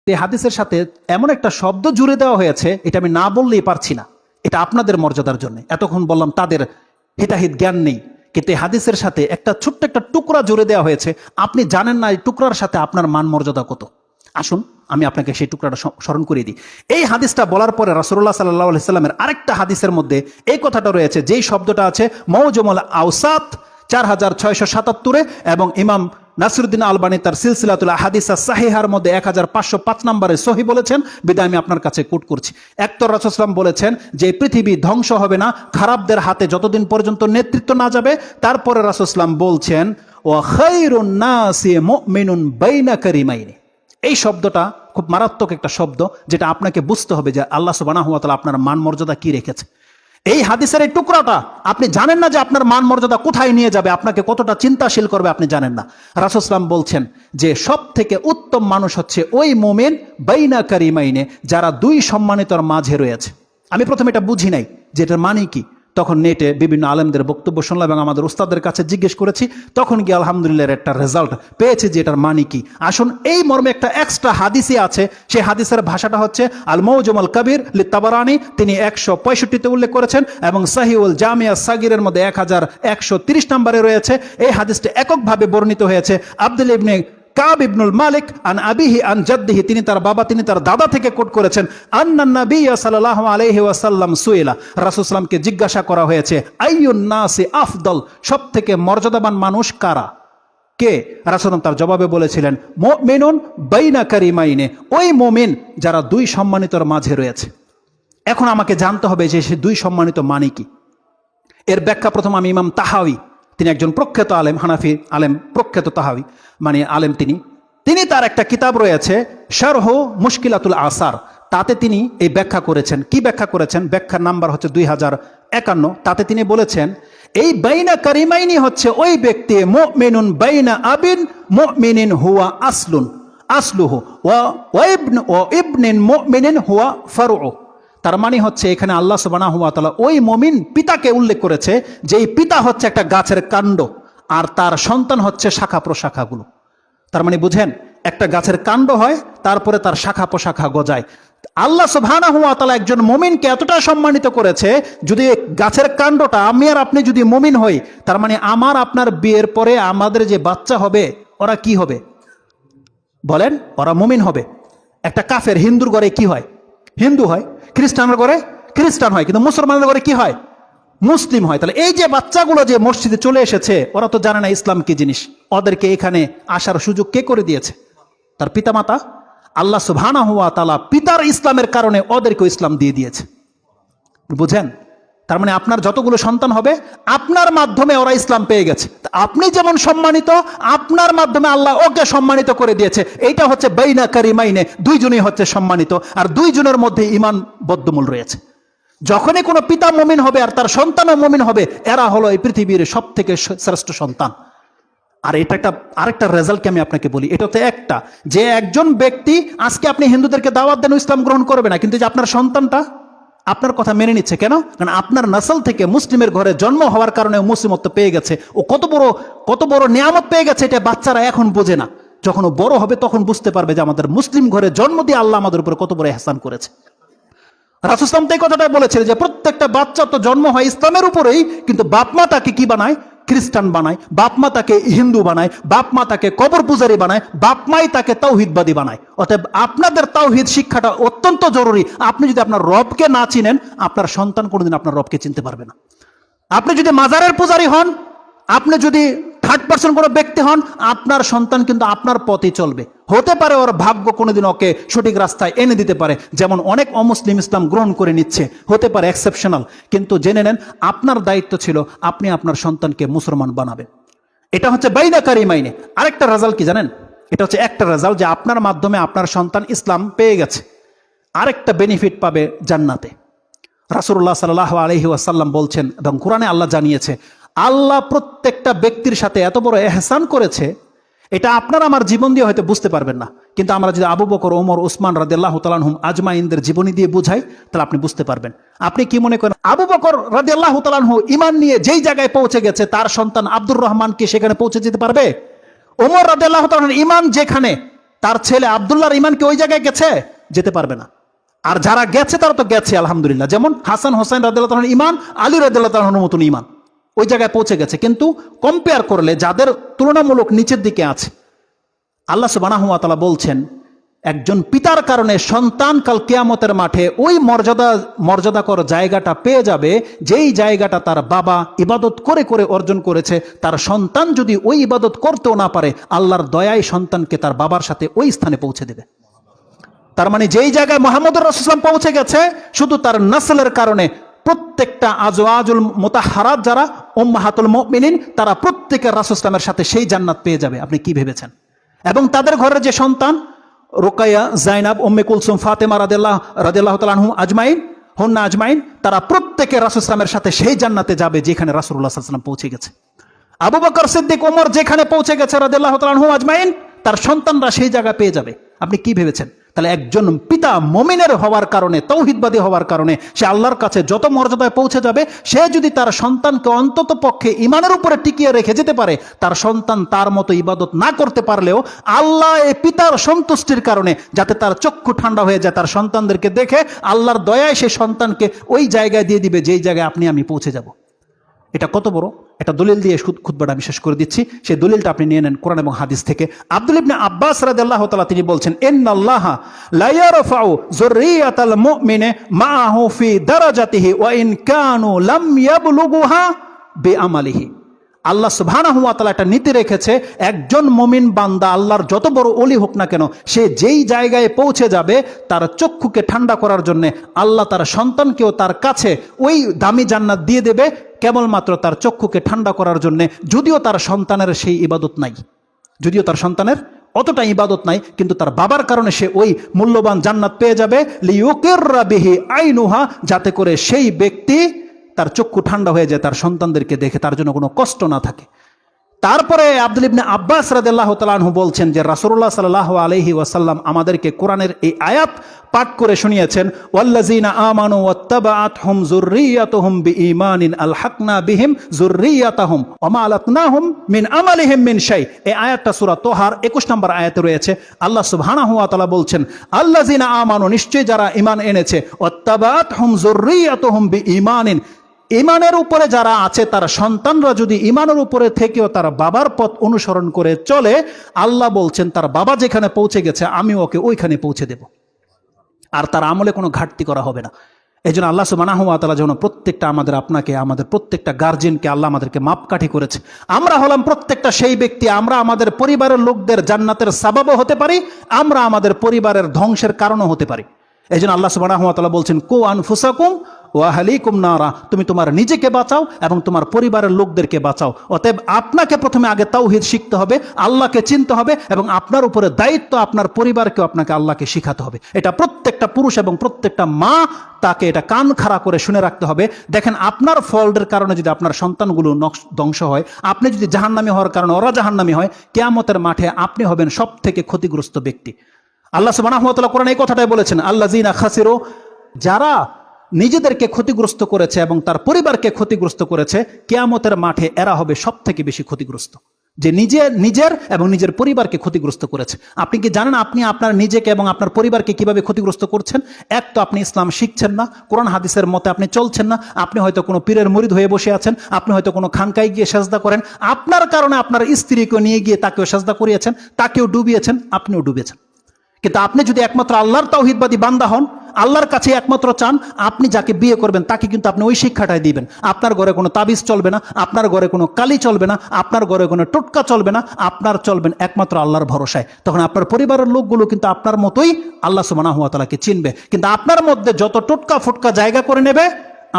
এই হাদিসের সাথে এমন একটা শব্দ জুড়ে দেওয়া হয়েছে, এটা আমি না বললেই পারছি না। এটা আপনাদের মর্যাদার জন্য এতক্ষণ বললাম, তাদের হিতাহিত জ্ঞান নেই, কিন্তু এই হাদিসের সাথে একটা ছোট্ট একটা টুকরা জুড়ে দেওয়া হয়েছে। আপনি জানেন না এই টুকরার সাথে আপনার মান মর্যাদা কত। আসুন আমি আপনাকে সেই টুকরাটা স্মরণ করিয়ে দিই। এই হাদিসটা বলার পরে রাসূলুল্লাহ সাল্লাল্লাহু আলাইহি সাল্লামের আরেকটা হাদিসের মধ্যে এই কথাটা রয়েছে, যেই শব্দটা আছে মওজুমুল আওসাত 4677 এবং ইমাম নাসিরুদ্দিন আলবানী তার সিলসিলাতুল আহাদিস সাহিহার মধ্যে 1505 নম্বরে সহি বলেছেন। বিদায় আমি আপনার কাছে কোট করছি। একতর রাসূল সাল্লাল্লাহু আলাইহি ওয়াসাল্লাম বলেছেন যে পৃথিবী ধ্বংস হবে না খারাপদের হাতে যতদিন পর্যন্ত নেতৃত্ব না যাবে। তারপরে রাসূল সাল্লাল্লাহু আলাইহি ওয়াসাল্লাম বলছেন ওয়া খায়রুন নাসি মুমিনুন বাইনা কারিমাইনি। এই শব্দটা খুব মারাত্মক একটা শব্দ, যেটা আপনাকে বুঝতে হবে যে আল্লাহ সুবহানাহু ওয়া তাআলা আপনার মান মর্যাদা কি রেখেছে। এই হাদিসের এই টুকরাটা আপনি জানেন না যে আপনার মান মর্যাদা কোথায় নিয়ে যাবে, আপনাকে কতটা চিন্তাশীল করবে আপনি জানেন না। রাসূল সাল্লাল্লাহু আলাইহি ওয়াসাল্লাম বলছেন যে সব থেকে উত্তম মানুষ হচ্ছে ওই মুমিন বাইনা কারিমাইনে, যারা দুই সম্মানিতর মাঝে রয়েছে। আমি প্রথমে এটা বুঝি নাই যে এটার মানে কি, তখন নেটে বিভিন্ন আলেমদের বক্তব্য শুনলাম এবং আমাদের উস্তাদের কাছে জিজ্ঞেস করেছি, তখন গিয়ে আলহামদুলিল্লাহ একটা রেজাল্ট পেয়েছি যে এটার মানে কি। আসুন এই মর্মে একটা এক্সট্রা হাদিসই আছে, সেই হাদিসের ভাষাটা হচ্ছে আল মুওজুমুল কবির লিত-তাবারানী, তিনি 165তে উল্লেখ করেছেন এবং সহিহুল জামিয়া সাগিরের মধ্যে 1130 নম্বরে রয়েছে। এই হাদিসটি এককভাবে বর্ণিত হয়েছে আব্দুল্লাহ ইবনে কাব ইবনুল মালিক আন আবিহি আন জাদ্দিহি, তিনি তার বাবা তিনি তার দাদা থেকে কোট করেছেন আন্নান নবী সাল্লাল্লাহু আলাইহি ওয়াসাল্লাম সুইলা, রাসূল সাল্লামকে জিজ্ঞাসা করা হয়েছে আইয়ুন নাসি আফদল, সব থেকে মর্যাদাবান মানুষ কারা, কে? রাসূল তার জবাবে বলেছিলেন মুমিনুন বাইনা কারিমাইনে, ওই মুমিন যারা দুই সম্মানিতর মাঝে রয়েছে। এখন আমাকে জানতে হবে যে সে দুই সম্মানিত মানে কি। এর ব্যাখ্যা প্রথম আমি ইমাম তাহাউই, তিনি একজন প্রখ্যাত আলেম, হানাফি আলেম, প্রখ্যাত তাহাউই মানে আলেম, তিনি তার একটা কিতাব রয়েছে শারহ মুশকিলাতুল আসার, তাতে তিনি এই ব্যাখ্যা করেছেন। কি ব্যাখ্যা করেছেন? ব্যাখ্যার নাম্বার হচ্ছে 2051। তাতে তিনি বলেছেন এই বাইনা কারিমাইনি হচ্ছে ওই ব্যক্তি মুমিনুন বাইনা আবিন মুমিনিন হুয়া আসলুহু ওয়া ইবনিন মুমিনিন হুয়া ফারউ। তার মানে হচ্ছে এখানে আল্লাহ সুবহানাহু ওয়া তাআলা ওই মুমিন পিতাকে উল্লেখ করেছে, যে এই পিতা হচ্ছে একটা গাছের কাণ্ড আর তার সন্তান হচ্ছে শাখা প্রশাখাগুলো। তার মানে বুঝেন, একটা গাছের কাণ্ড হয় তারপরে তার শাখা প্রশাখা গজায়। আল্লাহ সুবহানাহু ওয়া তাআলা একজন মুমিনকে এতটা সম্মানিত করেছে, যদি গাছের কাণ্ডটা আমি আর আপনি যদি মুমিন হই, তার মানে আমার আপনার বিয়ের পরে আমাদের যে বাচ্চা হবে ওরা কি হবে বলেন? ওরা মুমিন হবে। একটা কাফের হিন্দুর ঘরে কি হয়? হিন্দু হয়। খ্রিস্টানের ঘরে খ্রিস্টান হয়, কিন্তু মুসলমানের ঘরে কি হয়? মুসলিম হয়। তাহলে এই যে বাচ্চাগুলো যে মসজিদে চলে এসেছে, ওরা তো জানে না ইসলাম কি জিনিস। ওদেরকে এখানে আসার সুযোগ কে করে দিয়েছে? তার পিতামাতা। আল্লাহ সুবহানাহু ওয়া তাআলা পিতার ইসলামের কারণে ওদেরকে ইসলাম দিয়ে দিয়েছে। বুঝেন? তার মানে আপনার যতগুলো সন্তান হবে আপনার মাধ্যমে ওরা ইসলাম পেয়ে গেছে। আপনি যেমন সম্মানিত, আপনার মাধ্যমে আল্লাহ ওকে সম্মানিত করে দিয়েছে। এইটা হচ্ছে বাইনা কারিমাইনে, দুইজনই হচ্ছে সম্মানিত, আর দুইজনের মধ্যে ঈমান বদ্ধমূল রয়েছে। যখনই কোনো পিতা মুমিন হবে আর তার সন্তানও মুমিন হবে, এরা হলো এই পৃথিবীর সব থেকে শ্রেষ্ঠ সন্তান। আর এটা একটা আরেকটা রেজাল্টকে আমি আপনাকে বলি, এটা তো একটা যে একজন ব্যক্তি আজকে আপনি হিন্দুদেরকে দাওয়াত দেন ইসলাম গ্রহণ করবে না, কিন্তু যে আপনার সন্তানটা আপনার কথা মেনে নিচ্ছে কেন? কারণ আপনার নসল থেকে মুসলিমের ঘরে জন্ম হওয়ার কারণে মুসলিমত্ব পেয়ে গেছে। ও কত বড় নিয়ামত পেয়ে গেছে, এটা বাচ্চারা এখন বোঝে না। যখন ও বড় হবে তখন বুঝতে পারবে যে আমাদের মুসলিম ঘরে জন্ম দিয়ে আল্লাহ আমাদের উপরে কত বড় ইহসান করেছে। রাসূল সাল্লাল্লাহু আলাইহি ওয়াসাল্লাম এই কথাটা বলেছিলেন যে প্রত্যেকটা বাচ্চা তো জন্ম হয় ইসলামের উপরেই, কিন্তু বাপ মা তাকে কি বানায়? খ্রিস্টান বানায়। বাপ মা তাকে হিন্দু বানায়। বাপ মা তাকে কবর পূজারী বানায়। বাপ মাই তাকে তাওহীদবাদী বানায়। অতএব আপনাদের তাওহীদ শিক্ষাটা অত্যন্ত জরুরি। আপনি যদি আপনার রবকে না চিনেন, আপনার সন্তান কোনোদিন আপনার রবকে চিনতে পারবে না। আপনি যদি মাজারের পূজারী হন, আপনি যদি থার্ড পার্সন কোনো ব্যক্তি হন, আপনার সন্তান কিন্তু আপনার পথে চলবে। হতে পারে ওর ভাগ্য কোনোদিন ওকে সঠিক রাস্তায় এনে দিতে পারে, যেমন অনেক অমুসলিম ইসলাম গ্রহণ করে নিচ্ছে, হতে পারে এক্সেপশনাল, কিন্তু জেনে নেন আপনার দায়িত্ব ছিল আপনি আপনার সন্তানকে মুসলমান বানাবেন। এটা হচ্ছে বাইনা কারিমাইনে। আরেকটা রেজাল্ট কি জানেন? এটা হচ্ছে একটা রেজাল্ট যে আপনার মাধ্যমে আপনার সন্তান ইসলাম পেয়ে গেছে। আরেকটা বেনিফিট পাবে জান্নাতে। রাসূলুল্লাহ সাল্লাল্লাহু আলাইহি ওয়াসাল্লাম বলছেন এবং কোরআনে আল্লাহ জানিয়েছে, আল্লাহ প্রত্যেকটা ব্যক্তির সাথে এত বড় ইহসান করেছে, এটা আপনার আমার জীবন দিয়ে হয়তো বুঝতে পারবেন না, কিন্তু আমরা যদি আবু বকর, ওমর, উসমান রাদিয়াল্লাহু তাআলা আনহুম আজমাইনদের জীবনী দিয়ে বুঝাই, তাহলে আপনি বুঝতে পারবেন। আপনি কি মনে করেন আবু বকর রাদিয়াল্লাহু তাআলা আনহু ঈমান নিয়ে যেই জায়গায় পৌঁছে গেছে, তার সন্তান আব্দুর রহমান কি সেখানে পৌঁছে যেতে পারবে? ওমর রাদিয়াল্লাহু তাআলা ঈমান যেখানে, তার ছেলে আব্দুল্লাহর ইমান কি ওই জায়গায় গেছে? যেতে পারবে না। আর যারা গেছে তারা তো গেছে আলহামদুলিল্লাহ, যেমন হাসান হোসেন রাদিয়াল্লাহু তাআলার ইমান আলী রাদিয়াল্লাহু তাআলার মতন ইমান ওই জায়গায় পৌঁছে গেছে। কিন্তু কম্পেয়ার করলে যাদের তুলনামূলক নিচের দিকে আছে, আল্লাহ সুবহানাহু ওয়া তাআলা বলছেন একজন পিতার কারণে সন্তান কাল কিয়ামতের মাঠে ওই মর্যাদাকর জায়গাটা পেয়ে যাবে যেই জায়গাটা তার বাবা ইবাদত করে করে অর্জন করেছে। তার সন্তান যদি ওই ইবাদত করতেও না পারে, আল্লাহর দয়ায় সন্তানকে তার বাবার সাথে ওই স্থানে পৌঁছে দেবে। তার মানে যেই জায়গায় মুহাম্মদুর রাসূলুল্লাহ পৌঁছে গেছে, শুধু তার নসলের কারণে প্রত্যেকটা আজওয়াজুল মুতাহহারাত যারা উম্মাহাতুল মুমিনিন, তারা প্রত্যেকের রাসূলের সাথে সেই জান্নাত পেয়ে যাবে। আপনি কি ভেবেছেন? এবং তাদের ঘরের যে সন্তান রুকাইয়া, জাইনাব, উম্মে কুলসুম, ফাতেমা রাদিয়াল্লাহু তাআলা আনহুম আজমাইন, তারা প্রত্যেকে রাসূলের সাথে সেই জান্নাতে যাবে যেখানে রাসূলুল্লাহ সাল্লাল্লাহু আলাইহি ওয়াসাল্লাম পৌঁছে গেছে। আবু বকর সিদ্দিক, ওমর যেখানে পৌঁছে গেছে রাদিয়াল্লাহু তাআলা আনহুম আজমাইন, তার সন্তানরা সেই জায়গা পেয়ে যাবে। আপনি কি ভেবেছেন? তাহলে একজন পিতা মুমিনের হওয়ার কারণে, তাওহীদবাদী হওয়ার কারণে সে আল্লাহর কাছে যত মর্যাদায় পৌঁছে যাবে, সে যদি তার সন্তানকে অন্তত পক্ষে ঈমানের উপরে টিকিয়ে রেখে যেতে পারে, তার সন্তান তার মতো ইবাদত না করতে পারলেও আল্লাহ এই পিতার সন্তুষ্টির কারণে যাতে তার চক্ষু ঠান্ডা হয়ে যায়, তার সন্তানদেরকে দেখে আল্লাহর দয়ায় সে সন্তানকে ওই জায়গায় দিয়ে দিবে যেই জায়গায় আপনি আমি পৌঁছে যাব। এটা কত বড় এটা দলিল দিয়ে খুতবাটা আমি শেষ করে দিচ্ছি। সেই দলিলটা আপনি নিয়ে নেন কোরআন এবং হাদিস থেকে। আব্দুল ইবনে আব্বাস রাদিয়াল্লাহু তাআলা তিনি বলছেন, ইন্নাল্লাহা লা ইয়ারফাউ যুররিয়াতাল মুমিনি মাআহু ফি দারাজাতিহি ওয়া ইন কানু লাম ইয়াবলুগুহা বিআমালিহি। আল্লাহ সুবহানাহু ওয়া তাআলা একটা নীতি রেখেছে, একজন মুমিন বান্দা আল্লাহর যত বড় ওলি হোক না কেন, সে যেই জায়গায় পৌঁছে যাবে তার চক্ষুকে ঠান্ডা করার জন্য আল্লাহ তার সন্তানকেও তার কাছে ওই দামি জান্নাত দিয়ে দেবে, কেবলমাত্র তার চক্ষুকে ঠান্ডা করার জন্য। যদিও তার সন্তানের সেই ইবাদত নাই, যদিও তার সন্তানের অতটা ইবাদত নাই, কিন্তু তার বাবার কারণে সে ওই মূল্যবান জান্নাত পেয়ে যাবে। লিইউকিররা বিহি আইনুহা, যাতে করে সেই ব্যক্তি তার চক্ষু ঠান্ডা হয়ে যায়, তার সন্তানদেরকে দেখে তার জন্য কোনো কষ্ট না থাকে। তারপরে আব্দুল ইবনে আব্বাস রাদিয়াল্লাহু তাআলা আনহু বলছেন যে রাসূলুল্লাহ সাল্লাল্লাহু আলাইহি ওয়াসাল্লাম আমাদেরকে কোরআনের এই আয়াত পাঠ করে শুনিয়েছেন, ওয়াল্লাযিনা আমানু ওয়াত্তাবাআতহুম যুররিয়াতুহুম বিঈমানিন আলহাকনা বিহিম যুররিয়াতাহুম ওয়া মা আলাতনাহুম মিন আমালিহিম মিন শাই। এই আয়াতটা সূরা তোহার 21 নম্বর আয়াতে রয়েছে। আল্লাহ সুবহানাহু ওয়া তাআলা বলছেন, আল্লাযিনা আমানু, নিশ্চয় যারা ঈমান এনেছে, ওয়াত্তাবাআতহুম যুররিয়াতুহুম বিঈমানিন, ইমানের উপরে যারা আছে তার সন্তানরা যদি ইমানের উপরে থেকেও তার বাবার পথ অনুসরণ করে চলে, আল্লাহ বলছেন তার বাবা যেখানে পৌঁছে গেছে আমি ওকে ওইখানে পৌঁছে দেব, আর তার আমলে কোনো ঘাটতি করা হবে না। এই জন্য আল্লাহ সুবহানাহু ওয়া তাআলা যেন প্রত্যেকটা আপনাকে আমাদের প্রত্যেকটা গার্জিয়ানকে আল্লাহ আমাদেরকে মাপকাঠি করেছে। আমরা হলাম প্রত্যেকটা সেই ব্যক্তি, আমরা আমাদের পরিবারের লোকদের জান্নাতের সাবাবও হতে পারি, আমরা আমাদের পরিবারের ধ্বংসের কারণও হতে পারি। এই জন্য আল্লাহ সুবহানাহু ওয়া তাআলা বলছেন, কু আনফুসাকুম ওয়া আহলিকুম নারা, তুমি তোমার নিজেকে বাঁচাও এবং তোমার পরিবারের লোকদেরকে বাঁচাও। অতএব আপনাকে প্রথমে আগে তাওহীদ শিখতে হবে, আল্লাহকে চিনতে হবে, এবং আপনার উপরে দায়িত্ব আপনার পরিবারকেও আপনাকে আল্লাহকে শিখাতে হবে। এটা প্রত্যেকটা পুরুষ এবং প্রত্যেকটা মা তাকে এটা কান খাড়া করে শুনে রাখতে হবে। দেখেন, আপনার ফল্টের কারণে যদি আপনার সন্তানগুলো ধ্বংস হয়, আপনি যদি জাহান্নামী হওয়ার কারণে ওরা জাহান্নামী হয়, কিয়ামতের মাঠে আপনি হবেন সব থেকে ক্ষতিগ্রস্ত ব্যক্তি। আল্লাহ সুবহানাহু ওয়া তাআলা কোরআনে এই কথাটাই বলেছেন, আল্লাযিনা খাসিরু, যারা নিজেদেরকে ক্ষতিগ্রস্ত করেছে এবং তার পরিবারকে ক্ষতিগ্রস্ত করেছে, কিয়ামতের মাঠে এরা হবে সব থেকে বেশি ক্ষতিগ্রস্ত, যে নিজের এবং নিজের পরিবারকে ক্ষতিগ্রস্ত করেছে। আপনি কি জানেন আপনি আপনার নিজেকে এবং আপনার পরিবারকে কিভাবে ক্ষতিগ্রস্ত করছেন? এক তো আপনি ইসলাম শিখছেন না, কোরআন হাদিসের মতে আপনি চলছেন না, আপনি হয়তো কোনো পীরের মুরিদ হয়ে বসে আছেন, আপনি হয়তো কোনো খানকায় গিয়ে সেজদা করেন, আপনার কারণে আপনার স্ত্রীকে নিয়ে গিয়ে তাকেও সেজদা করিয়েছেন, তাকেও ডুবিয়েছেন, আপনিও ডুবেছেন। কিন্তু আপনি যদি একমাত্র আল্লাহর তাওহীদবাদী বান্দা হন, আল্লাহর কাছে একমাত্র চান, আপনি যাকে বিয়ে করবেন তাকে কিন্তু আপনি ওই শিক্ষাটাই দিবেন। আপনার ঘরে কোনো তাবিজ চলবে না, আপনার ঘরে কোনো কালি চলবে না, আপনার ঘরে কোনো টোটকা চলবে না, আপনার চলবেন একমাত্র আল্লাহর ভরসায়। তখন আপনার পরিবারের লোকগুলো কিন্তু আপনার মতোই আল্লাহ সুবহানাহু ওয়া তাআলাকে চিনবে। কিন্তু আপনার মধ্যে যত টোটকা ফোটকা জায়গা করে নেবে,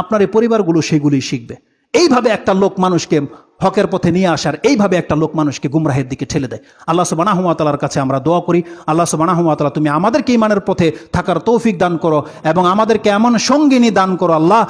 আপনার এই পরিবারগুলো সেগুলোই শিখবে। এইভাবে একটা লোক মানুষকে হকের পথে নিয়ে আসার, এইভাবে একটা লোক মানুষকে গুমরাহের দিকে ঠেলে দেয়। আল্লাহ সুবহানাহু ওয়া তাআলার কাছে আমরা দোয়া করি, আল্লাহ সুবহানাহু ওয়া তাআলা তুমি আমাদেরকে ঈমানের পথে থাকার তৌফিক দান করো এবং আমাদেরকে এমন সঙ্গিনী দান করো আল্লাহ,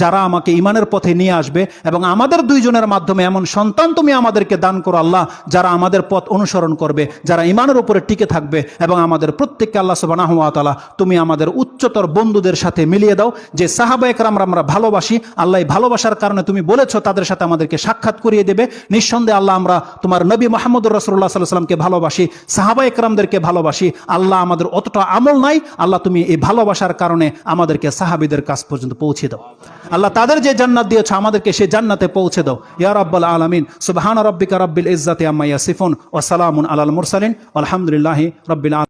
যারা আমাকে ঈমানের পথে নিয়ে আসবে, এবং আমাদের দুইজনের মাধ্যমে এমন সন্তান তুমি আমাদেরকে দান করো আল্লাহ, যারা আমাদের পথ অনুসরণ করবে, যারা ঈমানের উপরে টিকে থাকবে, এবং আমাদের প্রত্যেককে আল্লাহ সুবহানাহু ওয়া তাআলা তুমি আমাদের উচ্চতর বন্ধুদের সাথে মিলিয়ে দাও, যে সাহাবায়ে কেরামরা আমরা ভালোবাসি। আল্লাহ এই ভালোবাসার কারণে তুমি বলেছো তাদের সাথে আমাদেরকে সাক্ষাৎ সাক্ষাৎ করিয়ে দেবে। নিঃসন্দেহে আল্লাহ আমরা তোমার নবী মুহাম্মদুর রাসূলুল্লাহ সাল্লাল্লাহু আলাইহি ওয়াসাল্লামকে ভালোবাসি, সাহাবা একরামদেরকে ভালোবাসি। আল্লাহ আমাদের অতটা আমল নাই, আল্লাহ তুমি এই ভালোবাসার কারণে আমাদেরকে সাহাবীদের কাছ পর্যন্ত পৌঁছে দাও। আল্লাহ তাদের যে জান্নাত দিয়েছো আমাদেরকে সেই জান্নাতে পৌঁছে দাও ইয়া রাব্বাল আলামিন। সুবহানা রাব্বিকা রাব্বিল ইজ্জাতি আম্মা ইয়াসিফুন ওয়া সালামুন আলাল মুরসালিন আলহামদুলিল্লাহি রাব্বিল আলামিন।